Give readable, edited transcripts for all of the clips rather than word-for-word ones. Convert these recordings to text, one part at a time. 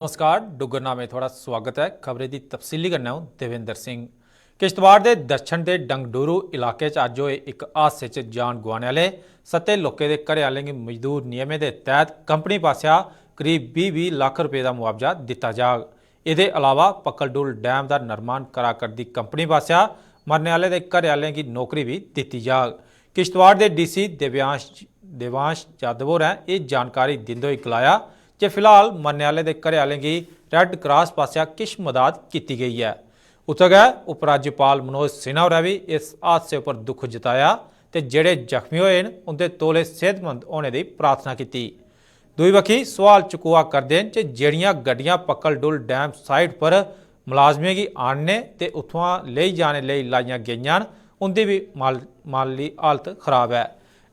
नमस्कार डुगरना में थोड़ा स्वागत है। खबरें की तफसीली करना हूं देवेंद्र सिंह। किश्तवाड़ के दक्षिण के डंगडूरू इलाके अज होए एक हादसे च जान गवाने वाले 7 लोगों के घरे वाले की मजदूर नियमें के तहत कंपनी पासिया करीब 20-20 लाख रुपए का मुआवजा दिता जाग। ये अलावा पक्कलडूल डैम का निर्माण करा करती कंपनी पासिया मरने वाले के घरे वाले की नौकरी भी दी जाग। किश्तवाड़ के DC देवांश यादव होरें यह जानकारी दिंदे हुए गलाया कि फिलहाल मरने वाले के घरे वाले की रैड क्रॉस पासिया किश मदद की गई है। उत्थे गए उपराज्यपाल मनोज सिन्हा होरें भी इस हादसे पर दुख जताया तो जेड़े जख्मी होए उनके तौले सेहतमंद होने की प्रार्थना की। दूई बखी सवाल चुकुआ करते हैं कि जेड़ियां गड्डियां पक्कलडुल डैम साइट पर मुलाजमें की आने ते उत्थुआं ले जाने लई लाइयां गईयां उनकी भी माली हालत खराब है।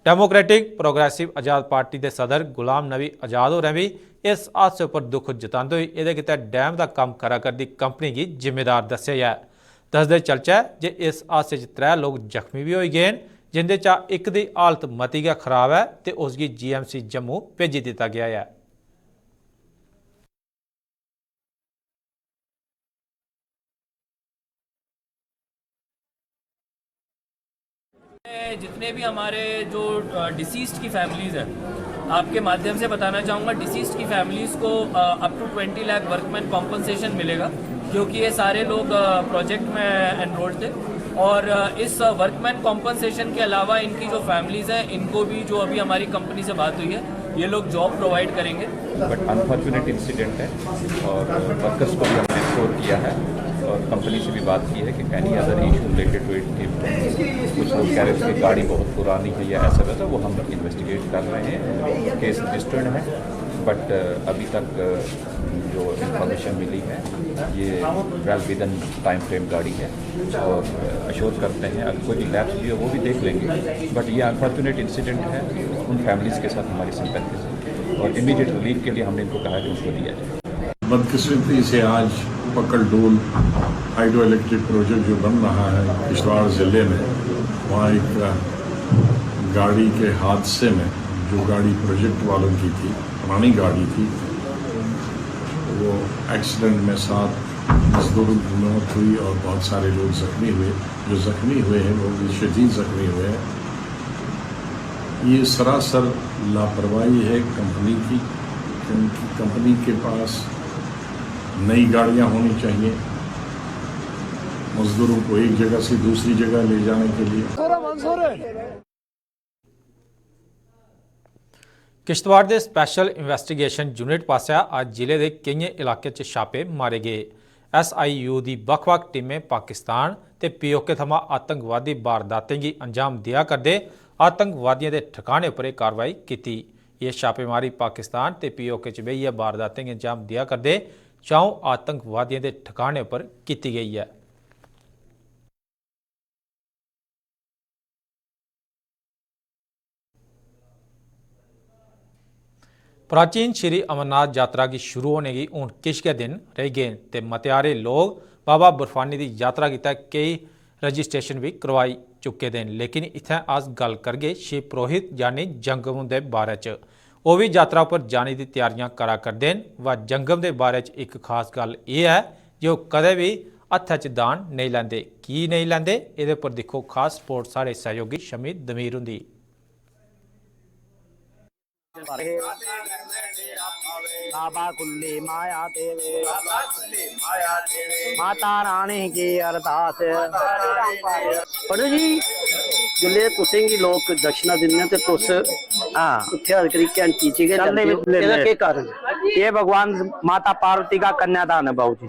डेमोक्रेटिक प्रोग्रेसिव आज़ाद पार्टी के सदर गुलाम नबी आज़ाद होरें भी इस हादसे पर दुख जताते हुए ये डैम का काम करा करती कंपनी की जिम्मेदार दस्या है। दसदे चलचा जे इस हादसे 3 लोग जख्मी भी हो गए जिंदे चा एक की हालत मती गै खराब है तो उसकी GMC जम्मू भेजी दिता गया है। जितने भी हमारे जो डिसीज्ड की फैमिलीज़ हैं, आपके माध्यम से बताना चाहूँगा, डिसीज्ड की फैमिलीज़ को up to 20 lakh workman compensation मिलेगा, क्योंकि ये सारे लोग प्रोजेक्ट में एनरोल्ड थे। और इस वर्कमैन कॉम्पनसेशन के अलावा इनकी जो फैमिलीज़ हैं, इनको भी जो अभी हमारी कंपनी से बात हुई है, ये लोग जॉब प्रोवाइड करेंगे। बट अनफॉर्चुनेट इंसिडेंट है और वर्कर्स को भी हमने इंश्योर किया है और कंपनी से भी बात की है कि any other issue related to it. कुछ लोग कह रहे थे कि गाड़ी बहुत पुरानी है या ऐसा वैसा, वो हम इन्वेस्टिगेट कर रहे हैं। केस रजिस्टर्ड है बट अभी तक जो इंफॉर्मेशन मिली है ये वेल विदन टाइम फ्रेम गाड़ी है और अश्योर करते हैं अगर कोई भी लैप्स भी हो वो भी देख लेंगे। बट ये अनफॉर्चुनेट इंसिडेंट है, उन फैमिलीज़ के साथ हमारी सिंपैथी है और इमीडिएट रिलीफ के लिए हमने इनको कहा कि उनको दिया जाए। बदकिस्मती से आज पक्कलडूल हाइड्रो इलेक्ट्रिक प्रोजेक्ट जो बन रहा है किश्तवाड़ ज़िले में, वहाँ एक गाड़ी के हादसे में, जो गाड़ी प्रोजेक्ट वालों की थी, पुरानी गाड़ी थी, वो एक्सीडेंट में 7 मजदूरों की मौत हुई और बहुत सारे लोग जख्मी हुए। जो जख्मी हुए हैं वो भी शदीद जख्मी हुए हैं। ये सरासर लापरवाही है कंपनी की, क्योंकि कंपनी के पास नई गाड़ियां होनी चाहिए मजदूरों को एक जगह से दूसरी जगह ले जाने के लिए। किश्तवाड़ के स्पैशल इन्वेस्टिगेशन यूनिट पासिया अज जिले के कई इलाके छापे मारे गए। SIU की बख-बख टीमें पाकिस्तान ते POK थमां आतंकवादी वारदातें की अंजाम दिया करदे आतंकवादियों के ठिकाने पर कार्रवाई की। ये छापेमारी पाकिस्तान ते POK च बेहियै वारदातें की अंजाम दिया करदे 4 आतंकवादियों के ठिकाने पर की गई है। प्राचीन श्री अमरनाथ यात्रा की शुरू होने की हूँ किश के दिन रह गए तो मतियारे लोग बाबा बर्फानी की यात्रा की कई रजिस्ट्रेशन भी करवाई चुके हैं। लेकिन इत्थै अस गल करगे शिव पुरोहित यानी जंगम के बारे च। वो भी यात्रा पर जाने की तैयारियां करा करते हैं। व जंगम के बारे च एक खास गल यह है जो कदे भी हत्थ च दान नहीं लैंदे। की नहीं लैंदे ये पर देखो खास रिपोर्ट साढ़े सहयोगी शमी दमीर हुंदी। बाबा खुली माया देवे माता रानी की अरदास पढ़ो जी जिले तुसेंगी लोग दक्षिणा दिन्ने ते तुस उत्थे करी घंटी च गै चलदे एदा केह् कारण? ये भगवान माता पार्वती का कन्यादान है बाबू जी।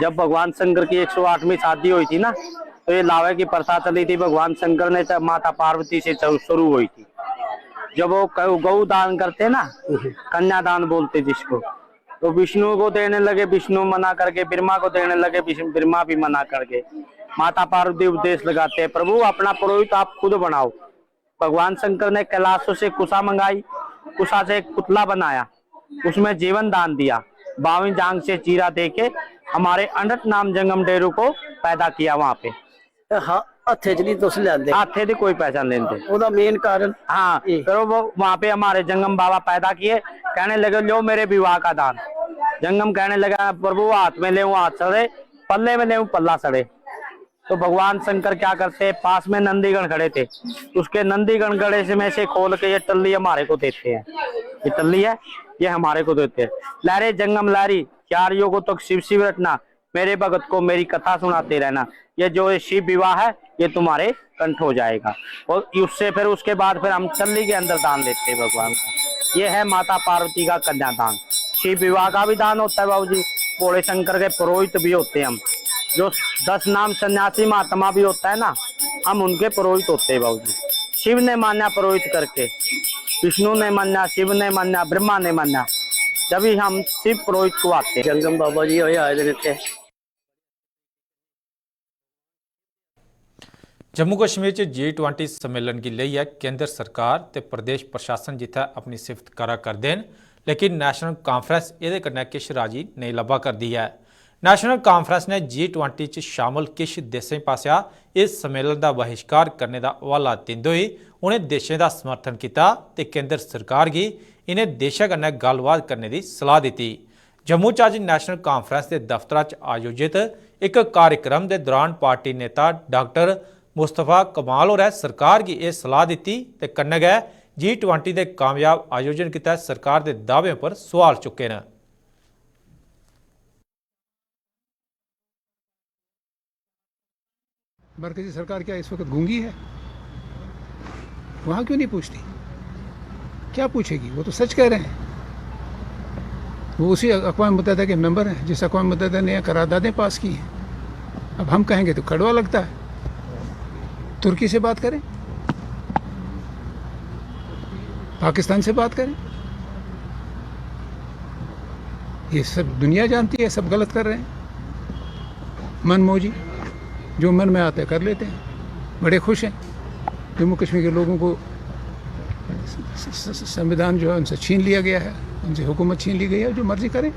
जब भगवान शंकर की 108वीं शादी हुई थी ना, तो ये लावे की प्रथा चली थी। भगवान शंकर ने माता पार्वती से शुरू हुई थी। जब वो गौ दान करते ना, कन्यादान बोलते जिसको, तो विष्णु को देने लगे, विष्णु मना करके, ब्रह्मा को देने लगे, ब्रह्मा भी मना करके। माता पार्वती उपदेश लगाते हैं, प्रभु अपना पुरोहित आप खुद बनाओ। भगवान शंकर ने कैलाशों से कुशा मंगाई, कुशा से एक पुतला बनाया, उसमें जीवन दान दिया, 52 जांग से चीरा देके हमारे अनंत नाम जंगम डेरू को पैदा किया। वहां पे हथे च नहीं तुस लेंदे, हथे दी कोई पहचान लेंदे, ओदा मेन कारण फिर वो वहां पे हमारे जंगम बाबा पैदा किए, कहने लगे लो मेरे विवाह का दान। जंगम कहने लगा प्रभु हाथ में ले हाथ सड़े, पल्ले में ले पल्ला सड़े। तो भगवान शंकर क्या करते, पास में नंदीगण खड़े थे, उसके नंदीगण गड़े से में से खोल के ये टल्ली हमारे को देते हैं, ये टल्ली है ये हमारे को देते हैं। लहरे जंगम लहरी, 4 युगों तक शिव शिव रटना, मेरे भगत को मेरी कथा सुनाते रहना। ये जो ये शिव विवाह है ये तुम्हारे कंठ हो जाएगा। और उससे फिर उसके बाद फिर हम टल्ली के अंदर दान देते हैं भगवान का। ये है माता पार्वती का कन्यादान। शिव विवाह का भी दान होता है बाबूजी। भोले शंकर के पुरोहित भी होते हैं हम, जो 10 नाम सन्यासी महात्मा भी होता है ना, हम उनके पुरोहित होते हैं बाबूजी। शिव ने मान्या पुरोहित करके, विष्णु ने मान्या, शिव ने मान्या, ब्रह्मा ने मान्या, तभी हम शिव पुरोहित को आते हैं। जंगम बाबा जी आए रहते। जम्मू कश्मीर च G20 सम्मेलन की ਲਈ है केंद्र सरकार ते प्रदेश प्रशासन जिथे अपनी सिफत करा करते हैं, लेकिन नेशनल कॉन्फ्रेंस ये कन्नै किश राजी नहीं लब्भा करती है। नेशनल कॉन्फ्रेंस ने G20 च शामिल किश देशों पासिया इस सम्मेलन का बहिष्कार करने का हवाला दिंदे हुए उन्हें देशों का समर्थन किया ते केंद्र सरकार की इन्हें देशों कन्नै गलबात करने की सलाह दी। जम्मू च अज नेशनल कॉन्फ्रेंस के दफ्तर च आयोजित एक कार्यक्रम के दौरान पार्टी नेता डॉक्टर मुस्तफा कमाल होरें सरकार की यह सलाह दी ते कन्नै गै G20 के कामयाब आयोजन के तहत सरकार के दावे पर सवाल चुके हैं। मरकजी सरकार क्या इस वक्त गूंगी है? वहाँ क्यों नहीं पूछती? क्या पूछेगी? वो तो सच कह रहे हैं। वो उसी अक़वाम मुत्तहिदा के मेंबर हैं जिस अक़वाम मुत्तहिदा ने करारदादें पास की हैं। अब हम कहेंगे तो कड़वा लगता है। तुर्की से बात करें, पाकिस्तान से बात करें, ये सब दुनिया जानती है सब गलत कर रहे हैं। मनमौजी जो मन में आता है कर लेते हैं, बड़े खुश हैं। जम्मू कश्मीर के लोगों को संविधान जो है उनसे छीन लिया गया है, उनसे हुकूमत छीन ली गई है, जो मर्जी करें।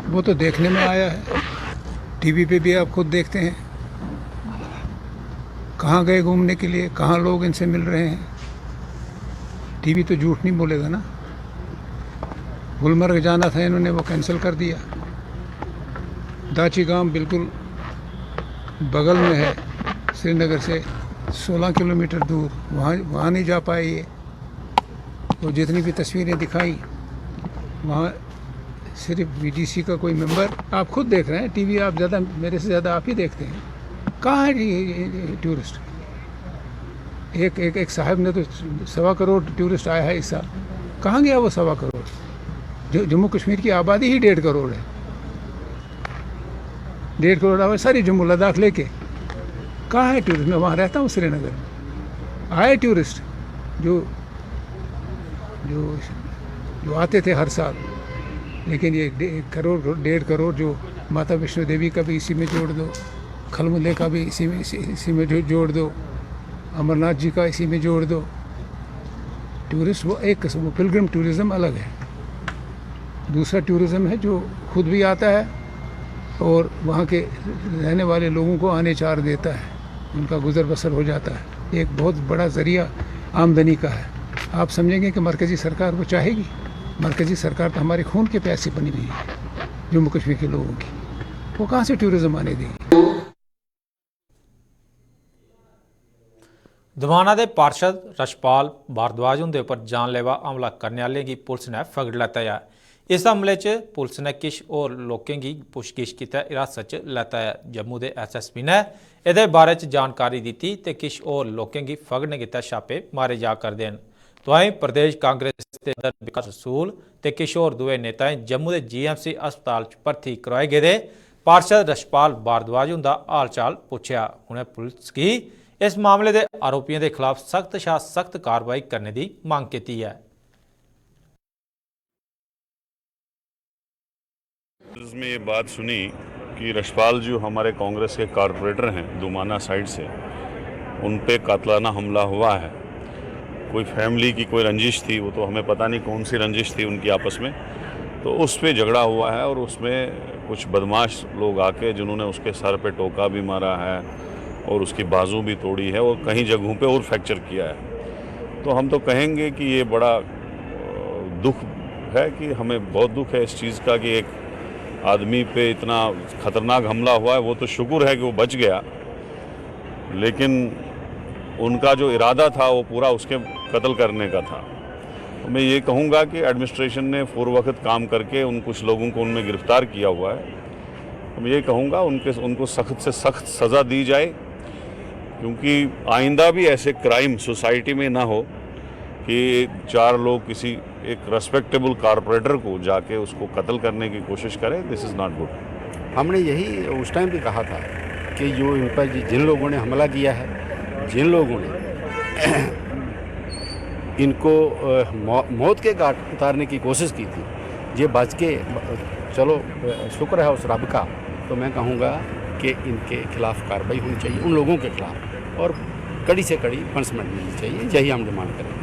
वो तो देखने में आया है, टीवी पे भी आप खुद देखते हैं कहाँ गए घूमने के लिए, कहाँ लोग इनसे मिल रहे हैं। टीवी तो झूठ नहीं बोलेगा ना। गुलमर्ग जाना था इन्होंने, वो कैंसिल कर दिया। दाची गांव बिल्कुल बगल में है श्रीनगर से 16 किलोमीटर दूर, वहाँ नहीं जा पाए ये। वो जितनी भी तस्वीरें दिखाई वहाँ सिर्फ बीडीसी का कोई मेंबर, आप खुद देख रहे हैं टीवी, आप ज़्यादा मेरे से ज़्यादा आप ही देखते हैं। कहाँ है ये टूरिस्ट? एक साहब ने तो 1.25 करोड़ टूरिस्ट आया है इस साल। कहाँ गया वो 1.25 करोड़? जम्मू कश्मीर की आबादी ही 1.5 करोड़ है। 1.5 करोड़ आबादी सारी जम्मू लद्दाख लेके। कहाँ है टूरिस्ट? मैं वहाँ रहता हूँ श्रीनगर में। आए टूरिस्ट जो जो जो आते थे हर साल, लेकिन ये 1.5 करोड़ जो माता वैष्णो देवी का भी इसी में जोड़ दो, खलमुल्ले का भी इसी में जोड़ दो, अमरनाथ जी का इसी में जोड़ दो। टूरिस्ट वो एक किस्म, वो पिलग्रिम टूरिज़्म अलग है। दूसरा टूरिज़्म है जो खुद भी आता है और वहाँ के रहने वाले लोगों को आने चार देता है, उनका गुजर बसर हो जाता है। एक बहुत बड़ा ज़रिया आमदनी का है। आप समझेंगे कि मरकज़ी सरकार वो चाहेगी? मरकज़ी सरकार तो हमारे खून के प्यासे बनी हुई है जम्मू कश्मीर के लोगों की, वो कहाँ से टूरिज़्म आने देगी? दवाना के पार्षद रशपाल भारद्वाज उनके उपर जानलेवा हमला करने वाले की पुलिस ने फगड़ लैता है। इस हमले च पुलिस ने किश और लोगों की पुछगिछ की हिरासत च लैता है। जम्मू के SSP ने यह बारे जानकारी दी तो किश और लोगों की फगड़ने की छापे मारे जा करते हैं। तो वहीं प्रदेश कांग्रेस के विकास रसूल ते किश होर दुए नेताएं जम्मू के GMC अस्पताल भर्ती करवाए गए पार्षद रशपाल भारद्वाज उनका हाल चाल पूछा। उन्हें पुलिस की इस मामले के आरोपियों के खिलाफ सख्त शाह सख्त कार्रवाई करने की मांग की है। इसमें ये बात सुनी कि रशपाल जो हमारे कांग्रेस के कारपोरेटर हैं दुमाना साइड से, उन पे कातलाना हमला हुआ है। कोई फैमिली की कोई रंजिश थी, वो तो हमें पता नहीं कौन सी रंजिश थी उनकी आपस में, तो उस पे झगड़ा हुआ है और उसमें कुछ बदमाश लोग आके जिन्होंने उसके सर पे टोका भी मारा है और उसकी बाजू भी तोड़ी है और कहीं जगहों पे और फ्रैक्चर किया है। तो हम तो कहेंगे कि ये बड़ा दुख है, कि हमें बहुत दुख है इस चीज़ का कि एक आदमी पे इतना खतरनाक हमला हुआ है, वो तो शुक्र है कि वो बच गया, लेकिन उनका जो इरादा था वो पूरा उसके कत्ल करने का था। तो मैं ये कहूँगा कि एडमिनिस्ट्रेशन ने पूर्ववक्त काम करके उन कुछ लोगों को उनमें गिरफ्तार किया हुआ है। तो मैं ये कहूँगा उनको सख्त से सख्त सज़ा दी जाए, क्योंकि आइंदा भी ऐसे क्राइम सोसाइटी में ना हो कि 4 लोग किसी एक रेस्पेक्टेबल कारपोरेटर को जाके उसको कत्ल करने की कोशिश करें। This is not good. हमने यही उस टाइम भी कहा था कि जो इन पर जिन लोगों ने हमला किया है, जिन लोगों ने इनको मौत के घाट उतारने की कोशिश की थी, ये बच के चलो शुक्र है उस रब का। तो मैं कहूँगा कि इनके खिलाफ कार्रवाई होनी चाहिए, उन लोगों के खिलाफ, और कड़ी से कड़ी पनिशमेंट मिलनी चाहिए। यही हम डिमांड करेंगे।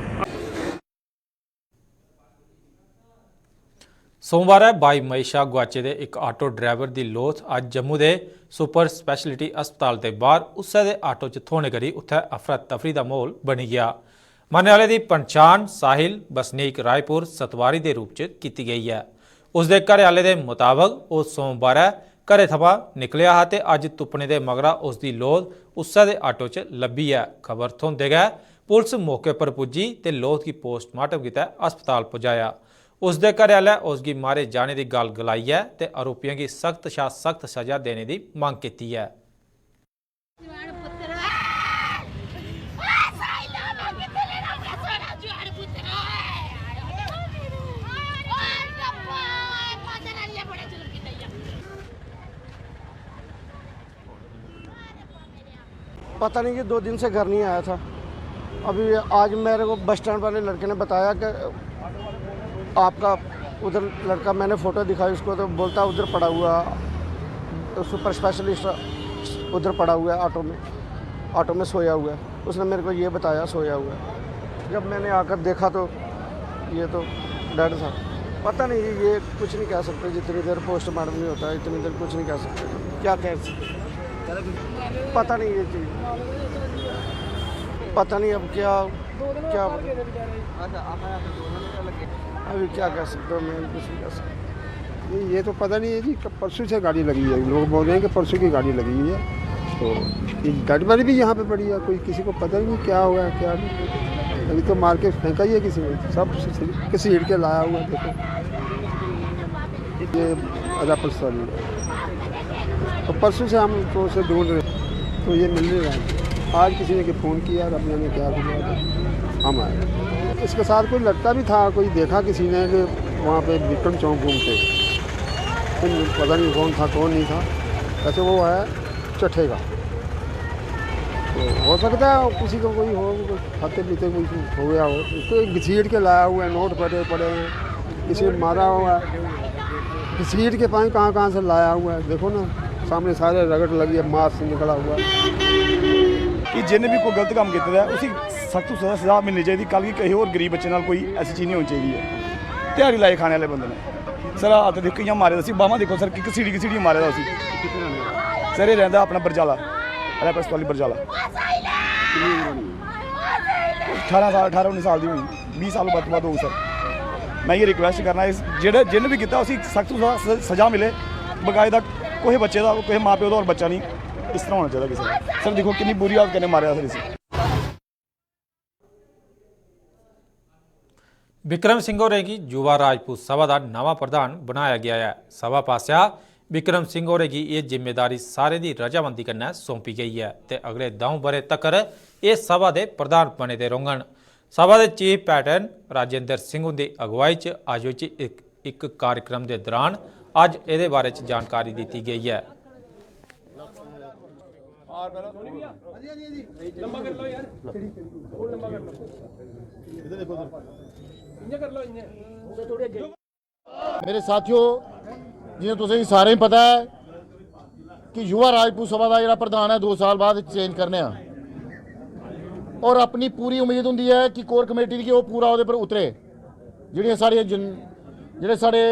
सोमवार 22 मई शाह गुआचे ਦੇ ਇੱਕ ਆਟੋ ਡਰਾਈਵਰ ਦੀ ਲੋਥ ਅੱਜ ਜੰਮੂ ਦੇ ਸੁਪਰ ਸਪੈਸ਼ਲਿਟੀ ਹਸਪਤਾਲ ਦੇ ਬਾਹਰ ਉਸੇ ਦੇ ਆਟੋ 'ਚ ਥੋਣੇ ਕਰੀ ਉੱਥੇ ਅਫਰਾ ਤਫਰੀ ਦਾ ਮਾਹੌਲ ਬਣੀ ਗਿਆ। ਮਰਨ ਵਾਲੇ ਦੀ ਪਛਾਣ ਸਾਹਿਲ ਬਸਨੀਕ ਰਾਏਪੁਰ ਸਤਵਾਰੀ ਦੇ ਰੂਪ 'ਚ ਕੀਤੀ ਗਈ ਹੈ। ਉਸ ਦੇ ਘਰ ਵਾਲੇ ਦੇ ਮੁਤਾਬਕ ਉਹ ਸੋਮਵਾਰ ਘਰੇ ਥਵਾ ਨਿਕਲਿਆ ਹੈ ਤੇ ਅੱਜ ਤੁਪਣੇ ਦੇ ਮਗਰਾ ਉਸ ਦੀ ਲੋਥ ਉਸੇ ਦੇ ਆਟੋ 'ਚ ਲੱਭੀ ਹੈ। ਖਬਰ ਤੋਂ ਦੇ ਗਏ ਪੁਲਿਸ ਮੌਕੇ पर पुजी ਤੇ ਲੋਥ की पोस्टमार्टम ਕੀਤਾ ਹਸਪਤਾਲ ਪਹੁੰਚਾਇਆ। ਉਸ ਦੇ ਘਰ ਵਾਲੇ ਉਸ ਦੀ ਮਾਰੇ ਜਾਣੇ ਦੀ ਗੱਲ ਗਲਾਈ ਹੈ ਤੇ ਆਰੋਪੀਆਂ ਦੀ ਸਖਤ ਸਜ਼ਾ ਦੇਣੇ ਦੀ ਮੰਗ ਕੀਤੀ ਹੈ। पता नहीं कि 2 दिन से घर नहीं आया था। अभी आज मेरे को बस स्टैंड वाले लड़के ने बताया कि आपका उधर लड़का, मैंने फ़ोटो दिखाई उसको तो बोलता उधर पड़ा हुआ, सुपर स्पेशलिस्ट उधर पड़ा हुआ है, ऑटो में सोया हुआ है। उसने मेरे को ये बताया सोया हुआ है। जब मैंने आकर देखा तो ये तो डेड था। पता नहीं, ये कुछ नहीं कह सकते, जितनी देर पोस्टमार्टम नहीं होता इतनी देर कुछ नहीं कह सकते। क्या कह सकते पता नहीं, ये चीज़ पता नहीं। अब क्या अभी क्या कह सकते हो, मैं कुछ नहीं कह सकता। ये तो पता नहीं है जी, परसों से गाड़ी लगी है। लोग बोल रहे हैं कि परसों की गाड़ी लगी हुई है, तो ये डेड बॉडी भी यहाँ पे पड़ी है। कोई किसी को पता ही नहीं क्या हुआ है क्या नहीं। अभी तो मार के फेंका ही है किसी ने, सब किसी हिड़ के लाया हुआ है। देखो ये अदापुर वाली है, तो परसों से हम तो उसे ढूंढ रहे, तो ये मिल नहीं रहा है। आज किसी ने फ़ोन किया, अब मैंने क्या किया, हम आए। इसके साथ कोई लड़का भी था, कोई देखा किसी ने कि वहाँ पे विक्रम चौक घूमते, पता नहीं कौन था कौन नहीं था। वैसे वो है चट्ठे का, तो हो सकता है किसी को कोई हो, खाते पीते कोई हो गया हो, उसको घसीट के लाया हुआ है, नोट पड़े हैं, किसी ने मारा हुआ है, घसीट के पानी कहाँ से लाया हुआ है। देखो ना सामने सारे रगड़ लगी है, मांस निकला हुआ है। कि जिन्हें भी कोई गलत काम किया है उसी सख्त सज़ा मिलनी चाहिए। कल की कहीं और गरीब बच्चे नाल कोई ऐसी चीज़ नहीं होनी चाहिए। दिहाड़ी लाई खाने वाले बंदे ने सर हाथ देखो इं मारे दा, बाहर देखो सर कि सीढ़ी मारे दा। सर ये रहा अपना बरजाला, रेपस वाली बरजाला, 18-19 साल की हुई, 20 साल बाद हो सर। मैं ये रिक्वेस्ट करना जिन्हें भी किया उसी सख्त सज़ा मिले, बकायदा कोई बच्चे का कोई माँ प्यो का और बच्चा नहीं इस तरह होना चाहिए किसी का। सर देखो कितनी बुरी हालत करने मारे सर इसे। विक्रम सिंह होरें की युवा राजपूत सभा का नवा प्रधान बनाया गया है। सभा पासिया विक्रम सिंह होरें की ये जिम्मेदारी सारे की रजामंदी कन्नै सौंपी गई है ते अगले 10 बरे तक ये सभा के प्रधान बने दे रौहन। सभा के चीफ पैटर्न राजेंद्र सिंह की अगवाई च आयोजित एक कार्यक्रम के दौरान अज ये बारे जानकारी दी गई है। मेरे साथियों, जिन्हें तुसें सारें पता है कि युवा राजपूत सभा का जो प्रधान है 2 साल बाद चेंज करने, और अपनी पूरी उम्मीद होंगी है कि कोर कमेटी की वो पूरा वो पर उतरे। जेडे साढ़े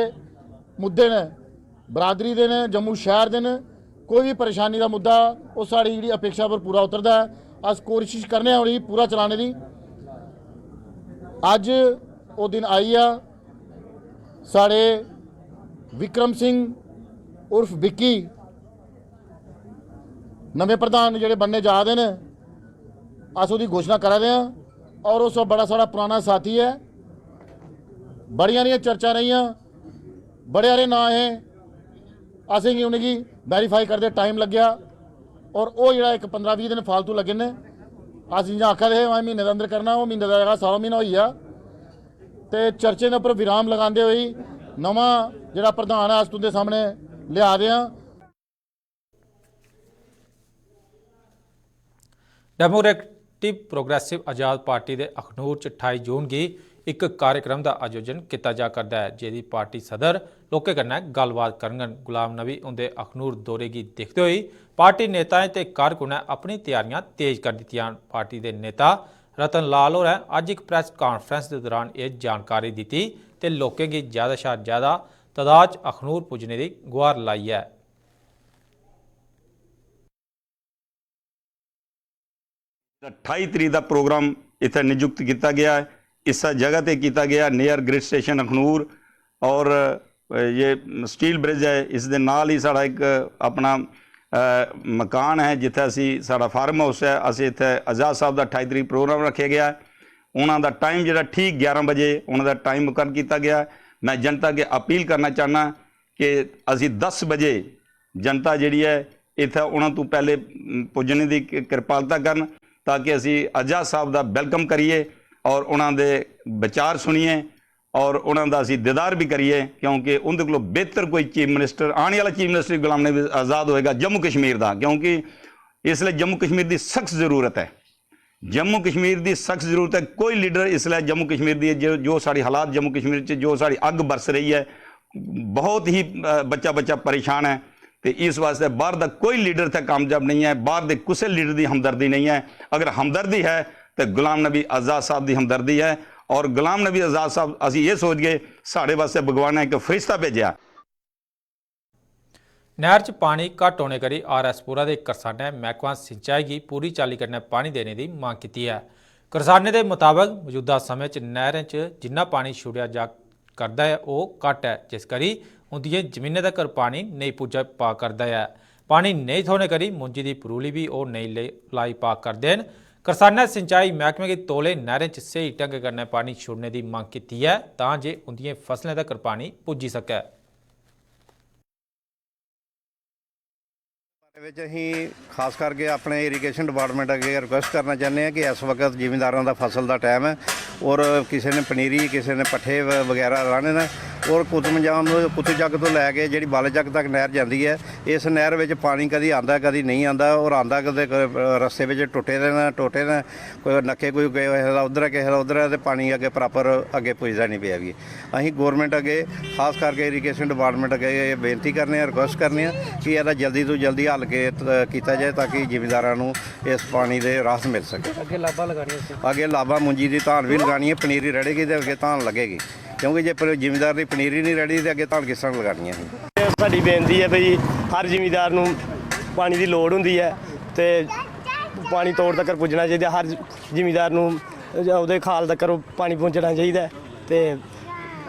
मुद्दे ने बरादरी के ने, जम्मू शहर के ने, कोई भी परेशानी का मुद्दा वो साड़ी जी अपेक्षा पर पूरा उतरता है। अस कोशिश करने उन्हें पूरा चलाने की। अज वो दिन आई आ, साढ़े विक्रम सिंह उर्फ बिक्की नवे प्रधान ਜਿਹੜੇ बनने जा रहे हैं, अस उसकी घोषणा करा रहे हैं। और उस बड़ा सारा पुराना साथी है, बड़िया रही चर्चा रही, बड़े सारे ना है, असेंगी उनकी वेरीफाई करते टाइम लग्या। और वो जो एक 15-20 दिन फालतू लगे ने, अस जियां आखा रहे महीने के अंदर करना, वो महीने का जगह 100 महीना हो गया। तो चर्चे के उपर विराम लगाते हुए नवा जो प्रधान है अस तुहाडे सामने लिया रहे हैं। डेमोक्रेटिक प्रोग्रेसिव आज़ाद पार्टी के अखनूर 28 जून की एक कार्यक्रम का आयोजन किया जा करता है, जिहदी पार्टी सदर लोकें कन्नै गलबात करङन। गुलाम नबी उनके अखनूर दौरे की देखते हुए पार्टी नेताएं ते कारकुनें अपनी तैयारियां तेज कर दित्तियां। पार्टी के नेता रतन लाल होरें अज एक प्रैस कॉन्फ्रेंस के दौरान ये जानकारी दी ते लोकें की ज़्यादा शा ज़्यादा तादाद च अखनूर पुज्जने की गुहार लाई है। 28 तरीक का प्रोग्राम इत्थे नियुक्त किया गया है। इस जगह पर किया गया नियर ग्रिड स्टेशन अखनूर, और ये स्टील ब्रिज है, इस दे नाल ही साड़ा एक अपना मकान है जिथे असी साड़ा फार्म हाउस है। असी इत्थे आज़ाद साहब का 28 तरीक प्रोग्राम रखे गया है। उन्हों टाइम जो ठीक 11 बजे उन्होंने टाइम मुकर किया गया। मैं जनता के अपील करना चाहना कि असी 10 बजे जनता जी है इत्थे उन्होंने तो पहले पुजने की कृपालता करन, ताकि असी आज़ाद साहब का वेलकम करिए और उन्होंने विचार सुनिए और उन्होंने असी दीदार भी करिए, क्योंकि उनके को बेहतर कोई चीफ मिनिस्टर आने वाला चीफ मिनिस्टर गुलाम नबी आज़ाद होएगा जम्मू कश्मीर का, क्योंकि इसलिए जम्मू कश्मीर की सख्त जरूरत है। जम्मू कश्मीर की सख्त जरूरत है। कोई लीडर इसलिए जम्मू कश्मीर की जो साड़ी हालात जम्मू कश्मीर जो साड़ी अग बरस रही है, बहुत ही बच्चा बच्चा परेशान है। तो इस वास्ते बाहर का कोई लीडर थे कामयाब नहीं है, बाहर के किसी लीडर की हमदर्दी नहीं है। अगर हमदर्दी है तो गुलाम नबी आज़ाद साहब की हमदर्दी है। और गुलाम नबी आज़ाद साहब असी ये सोच गए साढ़े वास्ते भगवान ने एक फरिश्ता भेजा। नहर च पानी घट होने करी RS-पुरा के करसाने महकमा सिंचाई की पूरी चाली कन्नै पानी देने की मांग की है। करसाने के मुताबिक मौजूदा समय च नहरें च जिन्ना पानी छुड़िया जा करता है वो घट है, जिस करी उनकी जमीनें तक पानी नहीं पुज्जा पा करता है। पानी नहीं थोने करी मुंजी की परूली भी वो नहीं लाई पा करते हैं। करसाने सिंचाई महकमे की तौले नहरें च सही ढंग कन्नै पानी छोड़ने की मांग की है, तां जे उनकी फसलें तक पानी पुज्जी सके। ਅਸੀਂ ਖਾਸ ਕਰਕੇ ਆਪਣੇ ਇਰੀਗੇਸ਼ਨ ਡਿਪਾਰਟਮੈਂਟ ਅੱਗੇ ਰਿਕੁਐਸਟ ਕਰਨਾ ਚਾਹੁੰਦੇ ਹਾਂ ਕਿ ਇਸ ਵਕਤ ਜ਼ਿਮੀਂਦਾਰਾਂ ਦਾ ਫਸਲ ਦਾ ਟਾਈਮ ਹੈ ਔਰ ਕਿਸੇ ਨੇ ਪਨੀਰੀ ਕਿਸੇ ਨੇ ਪੱਠੇ ਵਗੈਰਾ ਲਾਣੇ ਨੇ ਔਰ ਕੁੱਤੂ ਚੱਕ ਤੋਂ ਲੈ ਕੇ ਜਿਹੜੀ ਬਾਲੇ ਚੱਕ ਤੱਕ ਨਹਿਰ ਜਾਂਦੀ ਹੈ, ਇਸ ਨਹਿਰ ਵਿੱਚ ਪਾਣੀ ਕਦੀ ਆਂਦਾ ਕਦੀ ਨਹੀਂ ਆਂਦਾ ਔਰ ਆਂਦਾ ਕਦੇ ਰਸਤੇ ਵਿੱਚ ਟੁੱਟੇ ਨੇ ਕੋਈ ਨੱਕੇ ਕੋਈ ਗਏ ਹੋਇਆ ਉਧਰ ਕਿਸੇ ਦਾ ਉਧਰ ਤੇ ਪਾਣੀ ਅੱਗੇ ਪ੍ਰੋਪਰ ਅੱਗੇ ਪੁੱਜਦਾ ਨਹੀਂ ਪਿਆ ਵੀ। ਅਸੀਂ ਗੌਰਮੈਂਟ ਅੱਗੇ ਖਾਸ ਕਰਕੇ ਇਰੀਗੇਸ਼ਨ ਡਿਪਾਰਟਮੈਂਟ ਅੱਗੇ ਬੇਨਤੀ ਕਰਨੇ ਆ ਰਿਕੁਐਸਟ ਕਰਨੇ ਆ ਕਿ ਇਹਦਾ ਜਲਦੀ ਤੋਂ ਜਲਦੀ ਹੱਲ ਕੀਤਾ ਜਾਏ ਤਾਂ ਕਿ ਜ਼ਿਮੀਂਦਾਰਾਂ ਨੂੰ ਇਸ ਪਾਣੀ ਦੇ ਰਾਹਤ ਮਿਲ ਸਕੇ। ਅੱਗੇ ਲਾਭਾ ਮੁੰਜੀ ਦੀ ਧਾਨ ਵੀ ਲਗਾਣੀ ਹੈ, ਪਨੀਰੀ ਰੜੇਗੀ ਤੇ ਅੱਗੇ ਧਾਨ ਲੱਗੇਗੀ, ਕਿਉਂਕਿ ਜੇ ਜ਼ਿਮੀਂਦਾਰ ਦੀ ਪਨੀਰੀ ਨਹੀਂ ਰੜੀ ਤੇ ਅੱਗੇ ਧਾਨ ਕਿਸ ਤਰ੍ਹਾਂ ਲਗਾਣੀ ਹੈ। ਸਾਡੀ ਬੇਨਤੀ ਹੈ ਭਈ ਹਰ ਜ਼ਿਮੀਂਦਾਰ ਨੂੰ ਪਾਣੀ ਦੀ ਲੋੜ ਹੁੰਦੀ ਹੈ ਤੇ ਪਾਣੀ ਤੋੜ ਤੱਕ ਪੁੱਜਣਾ ਚਾਹੀਦਾ। ਹਰ ਜ਼ਿਮੀਂਦਾਰ ਨੂੰ ਉਹਦੇ ਖਾਲ ਤੱਕ ਪਾਣੀ ਪਹੁੰਚਣਾ ਚਾਹੀਦਾ ਤੇ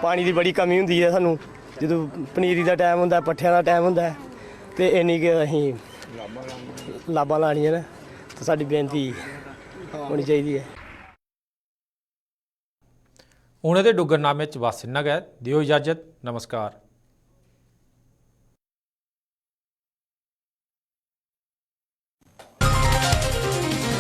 ਪਾਣੀ ਦੀ ਬੜੀ ਕਮੀ ਹੁੰਦੀ ਹੈ ਸਾਨੂੰ ਜਦੋਂ ਪਨੀਰੀ ਦਾ ਟਾਈਮ ਹੁੰਦਾ, ਪੱਠਿਆਂ ਦਾ ਟਾਈਮ ਹੁੰਦਾ ਤੇ ਇੰਨੀ ਕਿ ਅਸੀਂ ਲਾਭਾਂ ਲਾਣੀਆਂ ਨੇ ਤਾਂ ਸਾਡੀ ਬੇਨਤੀ ਹੋਣੀ ਚਾਹੀਦੀ ਹੈ। ਹੁਣ ਇਹਦੇ ਡੁੱਗਰਨਾਮੇ 'ਚ ਬਸ ਇੰਨਾ ਕੁ ਹੈ। ਦਿਓ ਇਜਾਜ਼ਤ। ਨਮਸਕਾਰ।